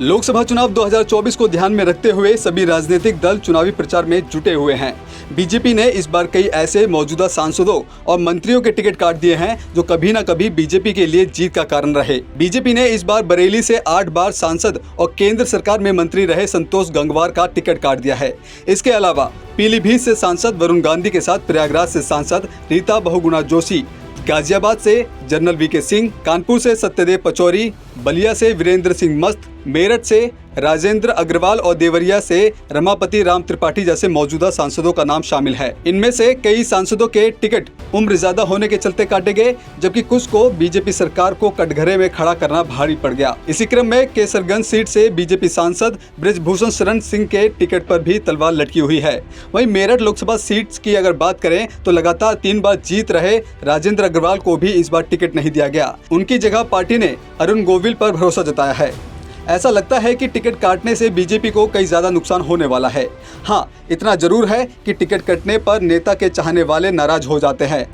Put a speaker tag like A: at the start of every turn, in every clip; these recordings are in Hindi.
A: लोकसभा चुनाव 2024 को ध्यान में रखते हुए सभी राजनीतिक दल चुनावी प्रचार में जुटे हुए हैं। बीजेपी ने इस बार कई ऐसे मौजूदा सांसदों और मंत्रियों के टिकट काट दिए हैं जो कभी न कभी बीजेपी के लिए जीत का कारण रहे। बीजेपी ने इस बार बरेली से 8 बार सांसद और केंद्र सरकार में मंत्री रहे संतोष गंगवार का टिकट काट दिया है। इसके अलावा पीलीभीत से सांसद वरुण गांधी के साथ प्रयागराज से सांसद रीता बहुगुणा जोशी, गाजियाबाद से जनरल वीके सिंह, कानपुर से सत्यदेव पचौरी, बलिया से वीरेंद्र सिंह मस्त, मेरठ से राजेंद्र अग्रवाल और देवरिया से रमापति राम त्रिपाठी जैसे मौजूदा सांसदों का नाम शामिल है। इनमें से कई सांसदों के टिकट उम्र ज्यादा होने के चलते काटे गए, जबकि कुछ को बीजेपी सरकार को कटघरे में खड़ा करना भारी पड़ गया। इसी क्रम में केसरगंज सीट से बीजेपी सांसद बृजभूषण शरण सिंह के टिकट पर भी तलवार लटकी हुई है। वहीं मेरठ लोकसभा सीट की अगर बात करें तो लगातार 3 बार जीत रहे राजेंद्र अग्रवाल को भी इस बार टिकट नहीं दिया गया। उनकी जगह पार्टी ने अरुण गोविल पर भरोसा जताया है। ऐसा लगता है कि टिकट काटने से बीजेपी को कई ज्यादा नुकसान होने वाला है। हाँ, इतना जरूर है कि टिकट कटने पर नेता के चाहने वाले नाराज हो जाते हैं।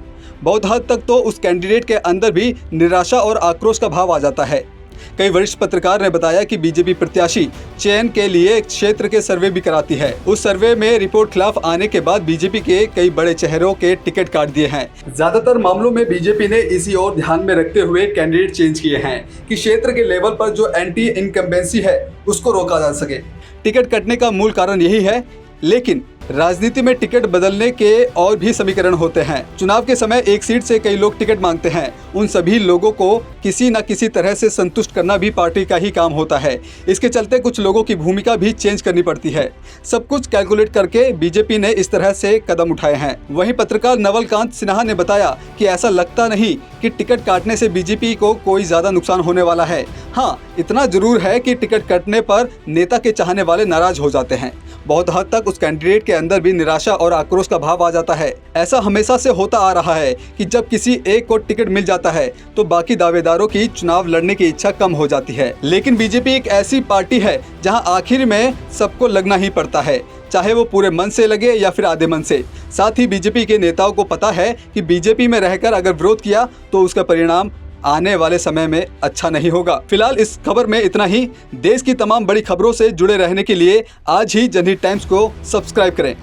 A: बहुत हद तक तो उस कैंडिडेट के अंदर भी निराशा और आक्रोश का भाव आ जाता है। कई वरिष्ठ पत्रकार ने बताया कि बीजेपी प्रत्याशी चयन के लिए क्षेत्र के सर्वे भी कराती है। उस सर्वे में रिपोर्ट खिलाफ आने के बाद बीजेपी के कई बड़े चेहरों के टिकट काट दिए हैं। ज्यादातर मामलों में बीजेपी ने इसी ओर ध्यान में रखते हुए कैंडिडेट चेंज किए हैं कि क्षेत्र के लेवल पर जो एंटी इनकम्बेंसी है उसको रोका जा सके। टिकट कटने का मूल कारण यही है, लेकिन राजनीति में टिकट बदलने के और भी समीकरण होते हैं। चुनाव के समय एक सीट से कई लोग टिकट मांगते हैं। उन सभी लोगों को किसी न किसी तरह से संतुष्ट करना भी पार्टी का ही काम होता है। इसके चलते कुछ लोगों की भूमिका भी चेंज करनी पड़ती है। सब कुछ कैलकुलेट करके बीजेपी ने इस तरह से कदम उठाए हैं। वहीं पत्रकार नवलकांत सिन्हा ने बताया कि ऐसा लगता नहीं कि टिकट काटने से बीजेपी को कोई ज्यादा नुकसान होने वाला है। हाँ, इतना जरूर है कि टिकट कटने पर नेता के चाहने वाले नाराज हो जाते हैं। बहुत हद तक उस कैंडिडेट के अंदर भी निराशा और आक्रोश का भाव आ जाता है। ऐसा हमेशा से होता आ रहा है कि जब किसी एक को टिकट मिल जाता है तो बाकी दावेदारों की चुनाव लड़ने की इच्छा कम हो जाती है। लेकिन बीजेपी एक ऐसी पार्टी है जहां आखिर में सबको लगना ही पड़ता है, चाहे वो पूरे मन से लगे या फिर आधे मन से। साथ ही बीजेपी के नेताओं को पता है कि बीजेपी में रहकर अगर विरोध किया तो उसका परिणाम आने वाले समय में अच्छा नहीं होगा। फिलहाल इस खबर में इतना ही। देश की तमाम बड़ी खबरों से जुड़े रहने के लिए आज ही जनहित टाइम्स को सब्सक्राइब करें।